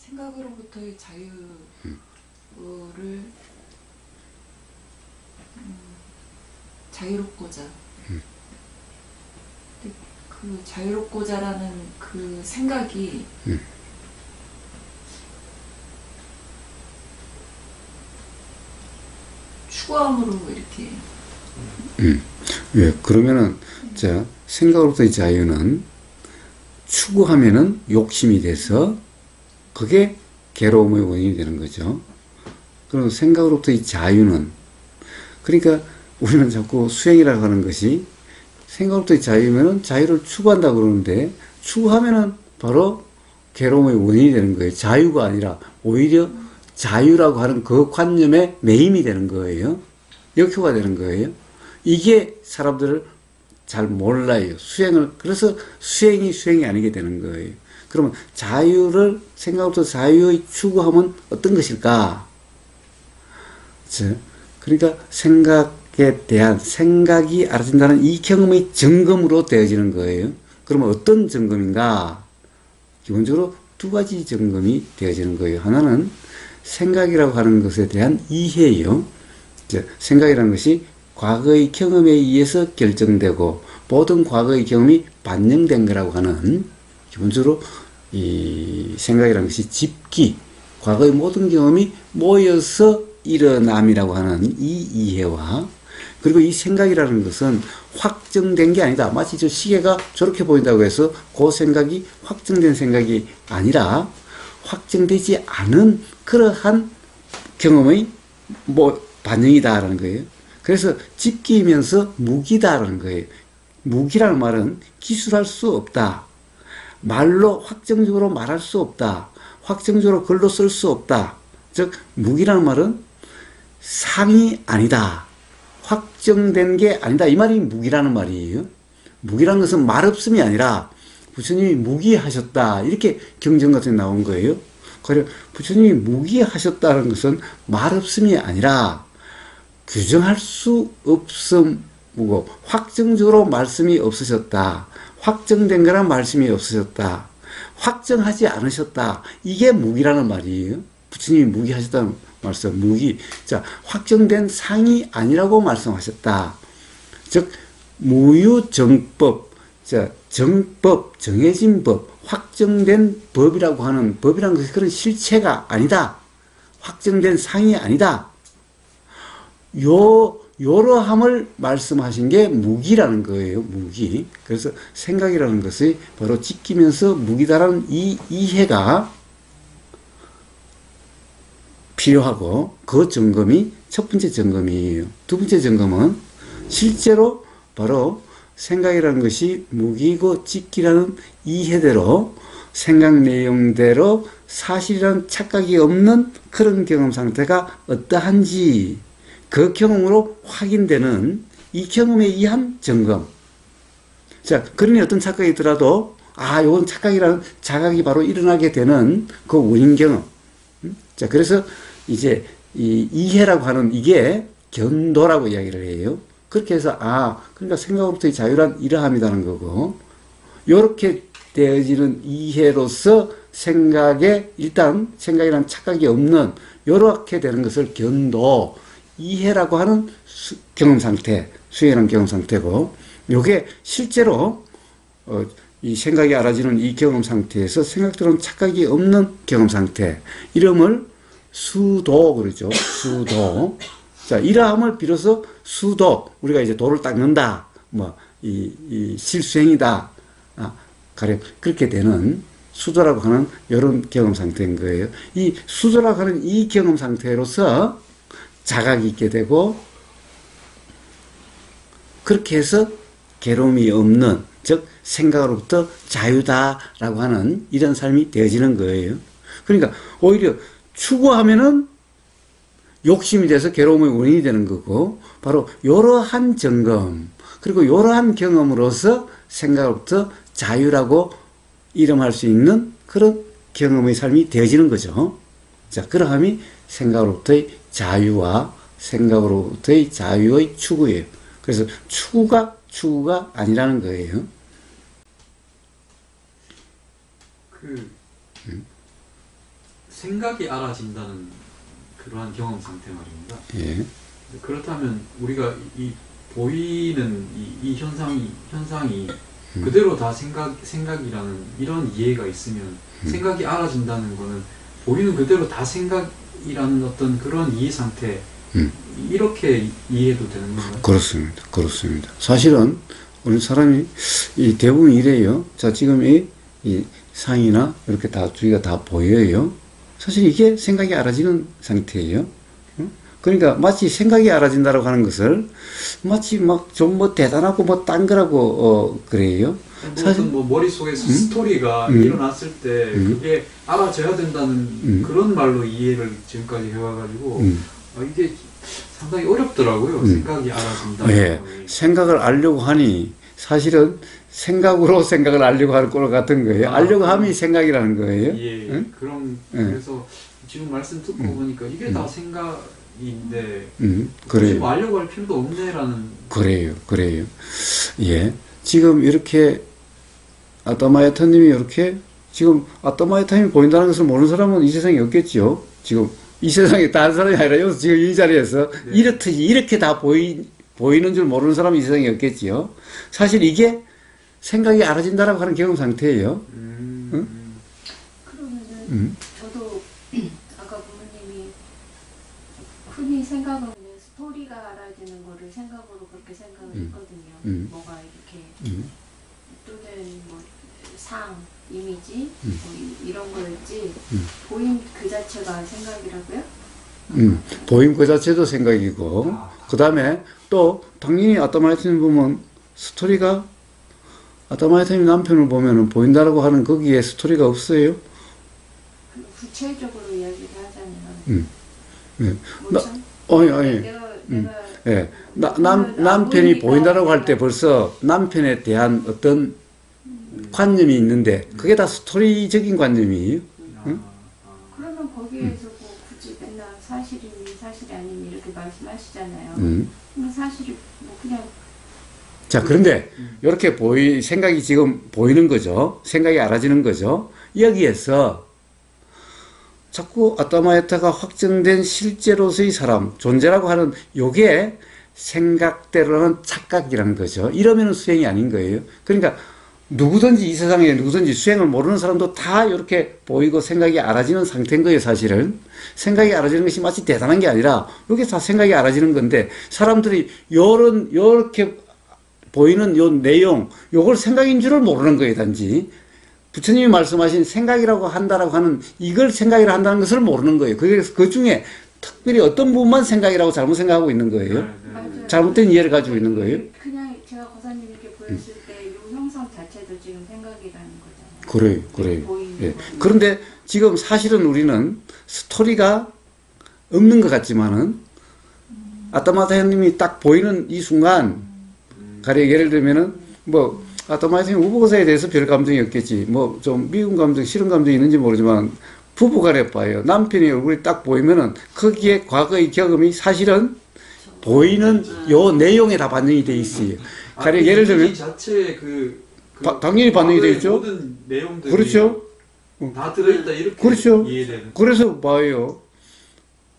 생각으로부터의 자유를 자유롭고자 그 자유롭고자라는 그 생각이 추구함으로 이렇게 예, 그러면은 자 생각으로부터의 자유는 추구하면은 욕심이 돼서 그게 괴로움의 원인이 되는 거죠. 그럼 생각으로부터의 자유는 그러니까 우리는 자꾸 수행이라고 하는 것이 생각으로부터의 자유면은 자유를 추구한다고 그러는데 추구하면은 바로 괴로움의 원인이 되는 거예요. 자유가 아니라 오히려 자유라고 하는 그 관념에 매임이 되는 거예요. 역효가 되는 거예요. 이게 사람들을 잘 몰라요. 수행을. 그래서 수행이 아니게 되는 거예요. 그러면 자유를 생각부터 자유의 추구하면 어떤 것일까? 그러니까 생각에 대한 생각이 알아진다는 이 경험의 점검으로 되어지는 거예요. 그러면 어떤 점검인가? 기본적으로 두 가지 점검이 되어지는 거예요. 하나는 생각이라고 하는 것에 대한 이해예요. 생각이라는 것이 과거의 경험에 의해서 결정되고 모든 과거의 경험이 반영된 거라고 하는 기본적으로 이 생각이라는 것이 집기, 과거의 모든 경험이 모여서 일어남이라고 하는 이 이해와 그리고 이 생각이라는 것은 확정된 게 아니다. 마치 저 시계가 저렇게 보인다고 해서 그 생각이 확정된 생각이 아니라 확정되지 않은 그러한 경험의 반영이다라는 거예요. 그래서 집기이면서 무기다라는 거예요. 무기라는 말은 기술할 수 없다. 말로 확정적으로 말할 수 없다. 확정적으로 글로 쓸 수 없다. 즉 무기라는 말은 상이 아니다. 확정된 게 아니다. 이 말이 무기라는 말이에요. 무기라는 것은 말없음이 아니라 부처님이 무기하셨다. 이렇게 경전 같은 게 나온 거예요. 그래 부처님이 무기하셨다는 것은 말없음이 아니라 규정할 수 없음이고 확정적으로 말씀이 없으셨다. 확정된 거란 말씀이 없으셨다. 확정하지 않으셨다. 이게 무기라는 말이에요. 부처님이 무기하셨다는 말씀. 무기. 자, 확정된 상이 아니라고 말씀하셨다. 즉 무유정법. 자, 정법, 정해진 법, 확정된 법이라고 하는 법이라는 것이 그런 실체가 아니다. 확정된 상이 아니다. 요러함을 말씀하신 게 무기라는 거예요. 무기. 그래서 생각이라는 것이 바로 지키면서 무기다라는 이 이해가 필요하고 그 점검이 첫 번째 점검이에요. 두 번째 점검은 실제로 바로 생각이라는 것이 무기고 지키라는 이해대로 생각 내용대로 사실이라는 착각이 없는 그런 경험 상태가 어떠한지 그 경험으로 확인되는 이 경험에 의한 점검. 자, 그러니 어떤 착각이 있더라도 이건 착각이라는 자각이 바로 일어나게 되는 그 원인 경험. 자, 그래서 이제 이 이해라고 하는 이게 견도라고 이야기를 해요. 그렇게 해서 그러니까 생각으로부터의 자유란 이러함이라는 거고 요렇게 되어지는 이해로서 생각에 일단 생각이란 착각이 없는 요렇게 되는 것을 견도 이해라고 하는 경험 상태, 수행이라는 경험 상태고 요게 실제로 이 생각이 알아지는 이 경험 상태에서 생각처럼 착각이 없는 경험 상태 이름을 수도 그러죠. 수도. 자, 이러함을 빌어서 수도, 우리가 이제 도를 닦는다, 이 실수행이다, 가령, 그렇게 되는 수도라고 하는 이런 경험 상태인 거예요. 이 수도라고 하는 이 경험 상태로서 자각이 있게 되고, 그렇게 해서 괴로움이 없는, 즉, 생각으로부터 자유다라고 하는 이런 삶이 되어지는 거예요. 그러니까, 오히려 추구하면은 욕심이 돼서 괴로움의 원인이 되는 거고 바로 이러한 점검 그리고 이러한 경험으로서 생각으로부터 자유라고 이름할 수 있는 그런 경험의 삶이 되어지는 거죠. 자, 그러함이 생각으로부터의 자유와 생각으로부터의 자유의 추구예요. 그래서 추구가 아니라는 거예요. 생각이 알아진다는 그러한 경험 상태 말입니다. 예. 그렇다면 우리가 이 보이는 이 현상이 그대로 다 생각이라는 이런 이해가 있으면 생각이 알아진다는 거는 보이는 그대로 다 생각이라는 어떤 그런 이해 상태 이렇게 이해도 되는 건가요? 그렇습니다. 그렇습니다. 사실은 우리 사람이 이 대부분 이래요. 자, 지금 이 상이나 이렇게 다 주위가 다 보여요. 사실 이게 생각이 알아지는 상태예요. 그러니까 마치 생각이 알아진다라고 하는 것을 마치 막 좀 뭐 대단하고 뭐 딴 거라고 그래요. 사실 뭐 머릿속에서 스토리가 일어났을 때 그게 알아져야 된다는 그런 말로 이해를 지금까지 해와가지고 이게 상당히 어렵더라고요. 생각이 알아진다. 예, 생각을 알려고 하니 사실은 생각으로 생각을 알려고 하는 꼴 같은 거예요. 알려고 함이 생각이라는 거예요. 예, 응? 그래서 지금 말씀 듣고 보니까 이게 다 생각인데 그래요. 뭐 알려고 할 필요도 없네라는. 그래요. 예, 지금 이렇게 아따마야타님이 이렇게 지금 아따마야타님이 보인다는 것을 모르는 사람은 이 세상에 없겠지요. 지금 이 세상에 다른 사람이 아니라 여기서 지금 이 자리에서 네. 이렇게 다 보이는 줄 모르는 사람은 이 세상에 없겠지요. 사실 이게 생각이 알아진다라고 하는 경험 상태예요. 응? 그러면은 저도 아까 부모님이 흔히 생각하는 스토리가 알아지는 거를 생각으로 그렇게 생각을 했거든요. 뭐가 이렇게 또는 뭐 상, 이미지 뭐 이런 거였지 보임 그 자체가 생각이라고요? 보임 그 자체도 생각이고 그 다음에 또 당연히 아따마야타님 보면 스토리가 아따마야타님 남편을 보면은 보인다라고 하는 거기에 스토리가 없어요. 구체적으로 이야기를 하자면 예. 뭐죠? 아니. 내가 예. 남편이 보인다라고 할 때 벌써 남편에 대한 어떤 관념이 있는데 그게 다 스토리적인 관념이에요. 그러면 거기에서 뭐 굳이 맨날 사실이니 사실이 아니니 이렇게 말씀하시잖아요. 그럼 사실이 뭐 그냥 자, 그런데 이렇게 생각이 지금 보이는 거죠. 생각이 알아지는 거죠. 여기에서 자꾸 아따마야타가 확정된 실제로서의 사람, 존재라고 하는 요게 생각대로는 착각이라는 거죠. 이러면 수행이 아닌 거예요. 그러니까 누구든지 이 세상에 누구든지 수행을 모르는 사람도 다 이렇게 보이고 생각이 알아지는 상태인 거예요, 사실은. 생각이 알아지는 것이 마치 대단한 게 아니라 이게 다 생각이 알아지는 건데 사람들이 요렇게 보이는 요 내용, 요걸 생각인 줄을 모르는 거예요, 단지. 부처님이 말씀하신 생각이라고 한다라고 하는 이걸 생각이라 한다는 것을 모르는 거예요. 그래서 그 중에 특별히 어떤 부분만 생각이라고 잘못 생각하고 있는 거예요. 맞아요. 잘못된 이해를 가지고 있는 거예요. 그냥 제가 거사님 이렇게 보였을 때 이 형상 자체도 지금 생각이라는 거잖아요. 그래요. 보이는 예. 거. 그런데 지금 사실은 우리는 스토리가 없는 것 같지만은 아따마타님이 딱 보이는 이 순간 가령 예를 들면은 뭐 아따마타님 우보고사에 대해서 별 감정이 없겠지. 뭐 좀 미운 감정, 싫은 감정이 있는지 모르지만 부부간에 봐요. 남편의 얼굴이 딱 보이면은 거기에 과거의 경험이 사실은 보이는 요 내용에 다 반영이 돼 있어요. 가령 예를 들면 자체의 당연히 반영이 돼 있죠. 모든 내용들이 그렇죠. 다 들어있다 이렇게 그렇죠. 이해되는. 그래서 봐요.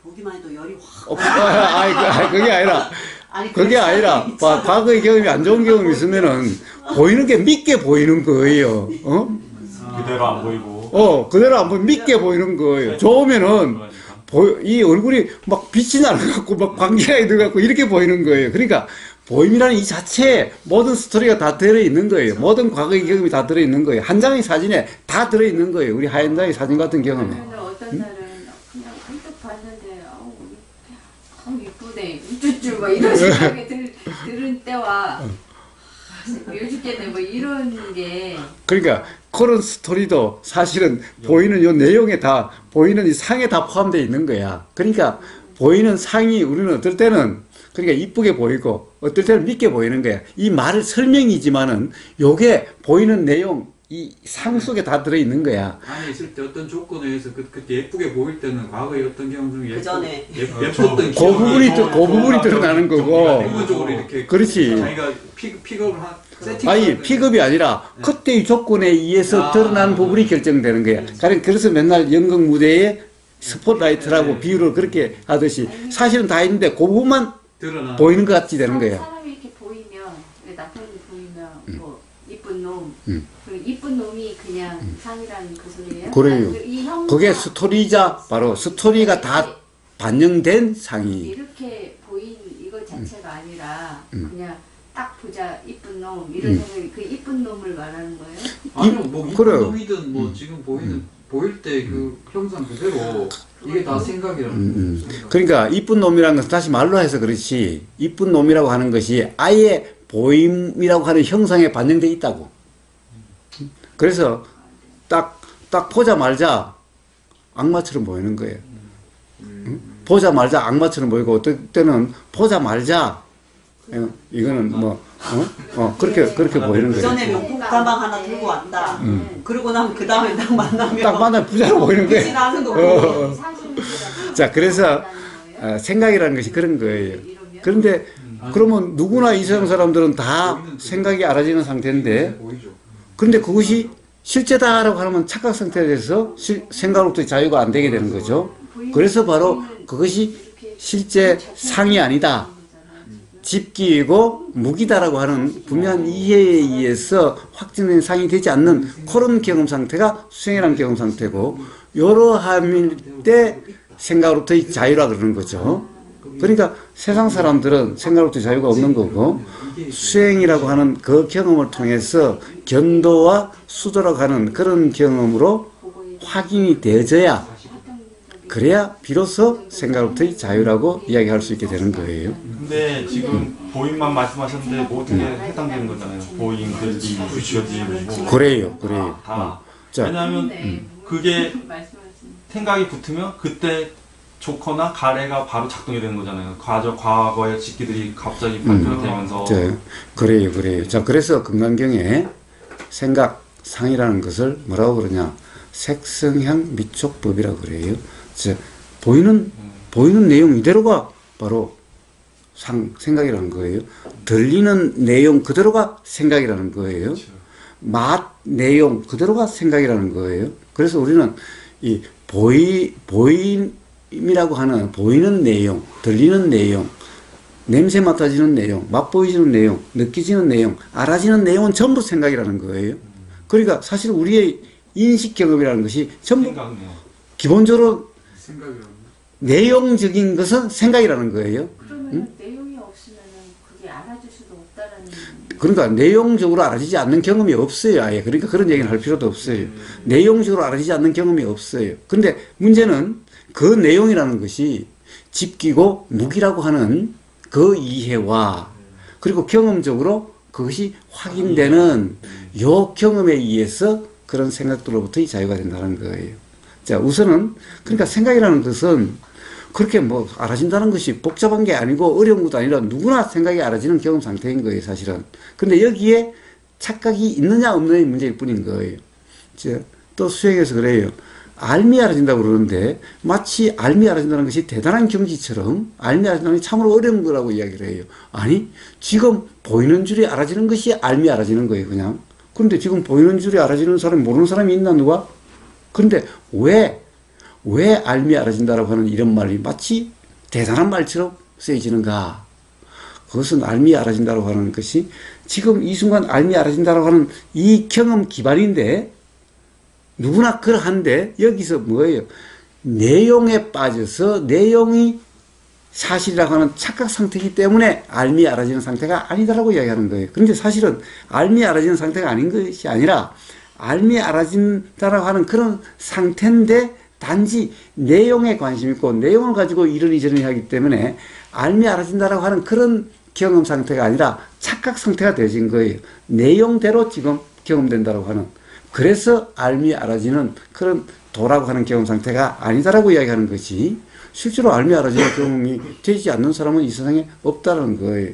보기만 해도 열이 확. 그게 아니라 아니, 그게 아니라 과거의 경험이 안 좋은 경험이 있으면은 보이는 게 믿게 보이는 거예요. 그대로 안 보이고. 그대로 안 보면 믿게 보이는 거예요. 좋으면은 이 얼굴이 막 빛이 나는 것 같고 막 광기가 들어갖고 이렇게 보이는 거예요. 그러니까 보임이라는 이 자체에 모든 스토리가 다 들어있는 거예요. 모든 과거의 경험이 다 들어있는 거예요. 한 장의 사진에 다 들어있는 거예요. 우리 하얀장의 사진 같은 경험에. 그러면 어떤 날은 그냥 한쪽 봤는데 아우 이쁘네 우쭈쭈 막 이런 생각이 들은 때와 왜 죽겠네 뭐 이런 게 그러니까 그런 스토리도 사실은 보이는 요 내용에 다 보이는 이 상에 다 포함되어 있는 거야. 그러니까 보이는 상이 우리는 어떨 때는 그러니까 이쁘게 보이고 어떨 때는 믿게 보이는 거야. 이 말을 설명이지만은 요게 보이는 내용 이 상 속에 다 들어 있는 거야. 안에 있을 때 어떤 조건에 의해서 그때 예쁘게 보일 때는 과거의 어떤 경험 중에 그 전에. 예뻤던 그 부분이 드러나는 거고. 부분적으로 이렇게 그렇지. 자기가 픽업을 아니 픽업이 아니라 그때의 조건에 의해서 드러난 부분이 결정되는 거야. 그래서 맨날 연극 무대에 스포트라이트라고 비유를 그렇게 하듯이 사실은 다 있는데 그 부분만 드러나. 보이는 것 같이 되는 거예요. 사람이 이렇게 보이면 나타나게 보이면 뭐 이쁜 놈, 음. 그 이쁜 놈이 그냥 상이라는 그 소리예요. 그래요. 이 형사, 그게 스토리자 바로 스토리가 다 반영된 상이. 이렇게 보인 이거 자체가 아니라 그냥 딱 보자 이쁜 놈 이런 생각이 그 이쁜 놈을 말하는 거예요. 아니요, 뭐 이쁜 그래요. 놈이든 뭐 지금 보일 때 그 형상 그대로 이게 다 생각이라는 거예요. 그러니까 이쁜 놈이라는 것은 다시 말로 해서 그렇지 이쁜 놈이라고 하는 것이 아예 보임이라고 하는 형상에 반영되어 있다고. 그래서 딱 보자마자 악마처럼 보이는 거예요. 보자마자 악마처럼 보이고 어떨 때는 보자마자 이거는 뭐 그렇게 보이는 그 거예요. 전에 명품 가방 하나 들고 왔다. 그러고 나면 그 다음에 딱 만나면 딱 만나면 부자로 보이는 빛이 거예요. 나는 거고. 자, 그래서 생각이라는 것이 그런 거예요. 그런데 그러면 누구나 이 세상 사람들은 다 생각이 알아지는 상태인데 보이죠. 그런데 그것이 실제다라고 하면 착각 상태에 대해서 생각으로부터 자유가 안 되게 되는 거죠. 그래서 바로 그것이 실제 상이 아니다. 집기이고 무기다라고 하는 분명한 이해에 의해서 확정된 상이 되지 않는 그런 경험 상태가 수행이라는 경험 상태고 여러함일 때 생각으로부터의 자유라 그러는 거죠. 그러니까 세상 사람들은 생각으로부터 자유가 없는 거고 수행이라고 하는 그 경험을 통해서 견도와 수도라고 하는 그런 경험으로 확인이 되어져야 그래야 비로소 생각으로부터의 자유라고 이야기할 수 있게 되는 거예요. 근데 지금 보임만 말씀하셨는데 모든 게 해당되는 거잖아요. 보임, 들림, 느껴짐. 그래요. 자, 왜냐하면 그게 생각이 붙으면 그때 조커나 가래가 바로 작동이 되는 거잖아요. 과거의 직기들이 갑자기 발표가 되면서. 그래요. 자, 그래서 금강경에 생각상이라는 것을 뭐라고 그러냐. 색성향 미촉법이라고 그래요. 자, 보이는 내용 이대로가 바로 생각이라는 거예요. 들리는 내용 그대로가 생각이라는 거예요. 맛 내용 그대로가 생각이라는 거예요. 그래서 우리는 이 보임이라고 하는 보이는 내용, 들리는 내용, 냄새 맡아지는 내용, 맛보이지는 내용, 느끼지는 내용, 알아지는 내용은 전부 생각이라는 거예요. 그러니까 사실 우리의 인식 경험이라는 것이 전부 기본적으로 내용적인 것은 생각이라는 거예요. 그러면 내용이 없으면 그게 알아줄 수도 없다라는. 그러니까 내용적으로 알아지지 않는 경험이 없어요. 아예. 그러니까 그런 얘기는 할 필요도 없어요. 내용적으로 알아지지 않는 경험이 없어요. 근데 문제는 그 내용이라는 것이 집기고 무기라고 하는 그 이해와 그리고 경험적으로 그것이 확인되는 요 경험에 의해서 그런 생각들로부터의 자유가 된다는 거예요. 자, 우선은 그러니까 생각이라는 것은 그렇게 뭐 알아진다는 것이 복잡한 게 아니고 어려운 것도 아니라 누구나 생각이 알아지는 경험 상태인 거예요, 사실은. 근데 여기에 착각이 있느냐 없느냐의 문제일 뿐인 거예요. 자, 또 수행에서 그래요. 알미 알아진다고 그러는데 마치 알미 알아진다는 것이 대단한 경지처럼 알미 알아진다는 것이 참으로 어려운 거라고 이야기를 해요. 아니, 지금 보이는 줄이 알아지는 것이 알미 알아지는 거예요, 그냥. 그런데 지금 보이는 줄이 알아지는 사람이 모르는 사람이 있나, 누가? 그런데 왜 알미 알아진다라고 하는 이런 말이 마치 대단한 말처럼 쓰여지는가? 그것은 알미 알아진다라고 하는 것이 지금 이 순간 알미 알아진다라고 하는 이 경험 기반인데 누구나 그러한데 여기서 뭐예요? 내용에 빠져서 내용이 사실이라고 하는 착각 상태이기 때문에 알미 알아지는 상태가 아니다라고 이야기하는 거예요. 그런데 사실은 알미 알아지는 상태가 아닌 것이 아니라 알미 알아진다라고 하는 그런 상태인데 단지 내용에 관심 있고 내용을 가지고 이러니 저러니 하기 때문에 알미 알아진다라고 하는 그런 경험 상태가 아니라 착각 상태가 되어진 거예요. 내용대로 지금 경험된다라고 하는. 그래서 알미 알아지는 그런 도라고 하는 경험 상태가 아니다라고 이야기하는 것이 실제로 알미 알아지는 경험이 되지 않는 사람은 이 세상에 없다는 거예요.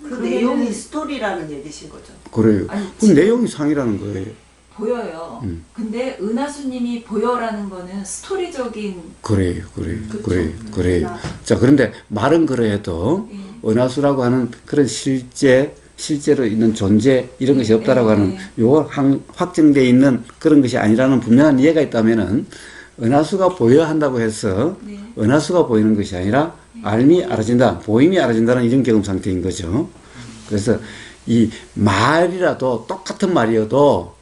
그 내용이 스토리라는 얘기신 거죠. 그래요. 아니, 그 내용이 상이라는 거예요. 보여요. 근데 은하수님이 보여라는 거는 스토리적인. 그래요. 그쵸? 자, 그런데 말은 그래도 은하수라고 하는 그런 실제 실제로 있는 존재 이런 것이 없다라고 하는 네. 요 확정되어 있는 그런 것이 아니라는 분명한 이해가 있다면은 은하수가 보여야 한다고 해서 네. 은하수가 보이는 것이 아니라 알미 알아진다, 보임이 알아진다는 이런 경험 상태인 거죠. 그래서 이 말이라도 똑같은 말이어도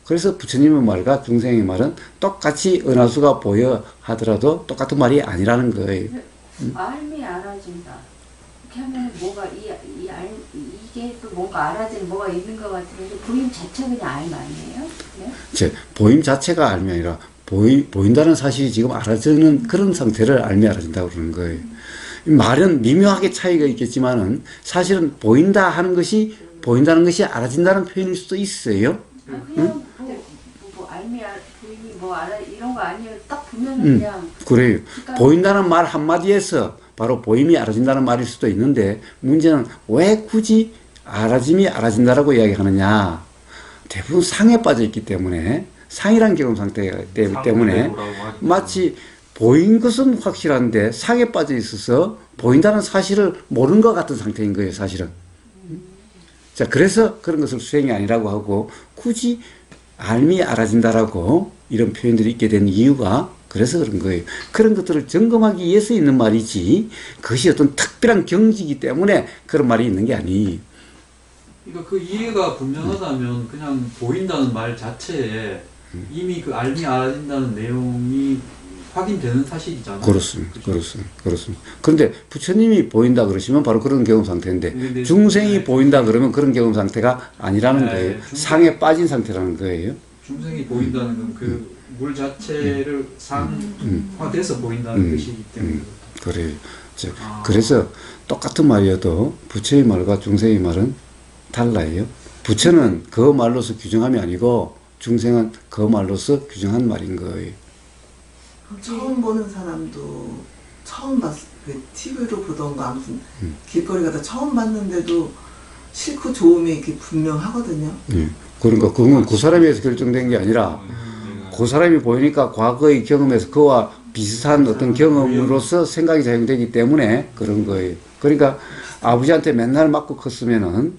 그래서 부처님의 말과 중생의 말은 똑같이 은하수가 보여 하더라도 똑같은 말이 아니라는 거예요. 알미 알아진다. 이렇게 하면 뭐가 이게 또 뭔가 알아지는 뭐가 있는 것 같은데 보임 자체가 그냥 알 아니에요? 네? 제 보임 자체가 알미 아니라 보인다는 사실이 지금 알아지는 그런 상태를 알미 알아진다고 그러는 거예요. 말은 미묘하게 차이가 있겠지만은 사실은 보인다 하는 것이 보인다는 것이 알아진다는 표현일 수도 있어요. 그냥 뭐 알미 보임이 뭐 알아 이런 거 아니에요. 딱 보면 그냥 그래요. 그러니까 보인다는 말 한마디에서 바로 보임이 알아진다는 말일 수도 있는데 문제는 왜 굳이 알아짐이 알아진다라고 이야기하느냐. 대부분 상에 빠져 있기 때문에 상이란 경험 상태가 되기 때문에 마치 보인 것은 확실한데 상에 빠져 있어서 보인다는 사실을 모르는 것 같은 상태인 거예요, 사실은. 자, 그래서 그런 것을 수행이 아니라고 하고 굳이 알미 알아진다라고 이런 표현들이 있게 된 이유가 그래서 그런 거예요. 그런 것들을 점검하기 위해서 있는 말이지 그것이 어떤 특별한 경지이기 때문에 그런 말이 있는 게 아니에요. 그러니까 그 이해가 분명하다면 그냥 보인다는 말 자체에 이미 그 알미 알아진다는 내용이 확인되는 사실이잖아요. 그렇습니다. 그죠? 그렇습니다. 그런데 부처님이 보인다 그러시면 바로 그런 경험 상태인데 네, 중생이 네. 보인다 그러면 그런 경험 상태가 아니라는 네, 거예요. 중생- 상에 빠진 상태라는 거예요. 중생이 보인다는 건 그 물 자체를 상화돼서 보인다는 뜻이기 때문에 그래요. 자, 아. 그래서 똑같은 말이어도 부처의 말과 중생의 말은 달라요. 부처는 그 말로서 규정함이 아니고 중생은 그 말로서 규정한 말인 거예요. 처음 보는 사람도 처음 봤을 때 TV로 보던가 아무튼 길거리 가다 처음 봤는데도 싫고 좋음이 이렇게 분명하거든요. 예. 그러니까 그건 그 사람에 의해서 결정된 게 아니라 그 사람이 보이니까 과거의 경험에서 그와 비슷한 어떤 경험으로서 생각이 작용되기 때문에 그런 거예요. 그러니까 아버지한테 맨날 맞고 컸으면은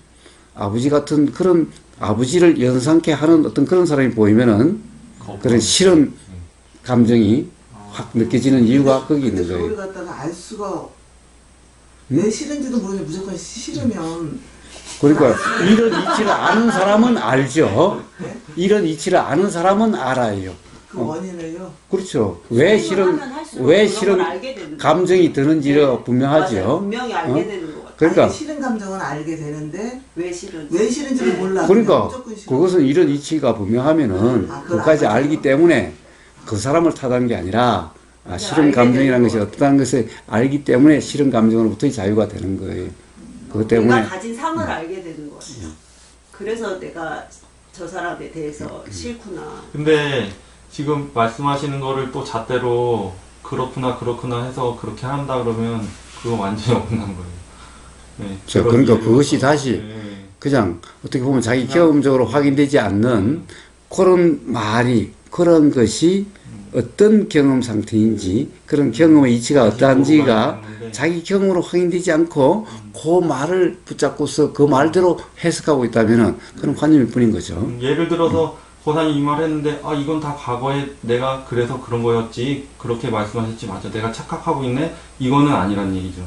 아버지 같은 그런 아버지를 연상케 하는 어떤 그런 사람이 보이면은 그런 싫은 감정이 확 느껴지는 이유가 거기 있는 근데 그걸 거예요. 갖다가 알 수가 왜 싫은지도 모르는데 무조건 싫으면 그러니까 이런 이치를 아는 사람은 알죠. 이런 이치를 아는 사람은 알아요. 그 원인을요. 그렇죠. 왜 싫은 하면 할수록 왜 그런 싫은 걸 알게 되는 감정이 드는지가 맞아요. 분명하죠. 분명히 알게 어? 되는 것 같아요. 그러니까 아니, 싫은 감정은 알게 되는데 왜 싫은지. 왜 싫은지를 몰라. 그러니까 그냥 무조건 싫어. 그것은 이런 이치가 분명하면은 아, 그걸 그것까지 알아요? 알기 때문에 그 사람을 탓하는 게 아니라 싫은 알게 감정이라는 되는 것이 것 어떠한 것을 알기 때문에 싫은 감정으로부터의 자유가 되는 거예요. 그것 때문에 내가 가진 상을 알게 되는 것 같아요. 그래서 내가 저 사람에 대해서 싫구나. 근데 지금 말씀하시는 거를 또 잣대로 그렇구나 해서 그렇게 한다 그러면 그거 완전히 억울한 거예요. 네, 자, 그런 그러니까 이해를 그것이 또- 다시 네. 그냥 어떻게 보면 자기 경험적으로 확인되지 않는 그런 말이 그런 것이 어떤 경험 상태인지 그런 경험의 이치가 어떠한지가 자기 경험으로 확인되지 않고 그 말을 붙잡고서 그 말대로 해석하고 있다면은 그런 관념일 뿐인 거죠. 예를 들어서 고사님 이 말 했는데 아 이건 다 과거에 내가 그래서 그런 거였지 그렇게 말씀하셨지 맞아 내가 착각하고 있네 이거는 아니란 얘기죠.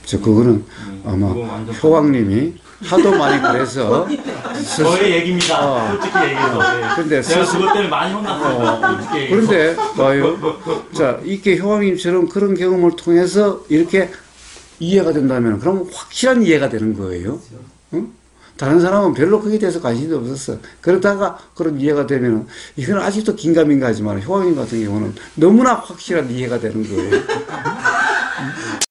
저 그거는 아마 그거 완전 효왕님이 하도 많이 그래서 저의 얘기입니다. 솔직히 얘기해서. 네. 근데 제가 스스로 그것 때문에 많이 혼났어요. 솔직히 얘기해서. 그런데 봐요. 자, 이렇게 효왕님처럼 그런 경험을 통해서 이렇게 이해가 된다면 그럼 확실한 이해가 되는 거예요. 응? 다른 사람은 별로 거기에 대해서 관심이 없었어. 그러다가 그런 이해가 되면 이건 아직도 긴가민가하지만 효왕님 같은 경우는 너무나 확실한 이해가 되는 거예요.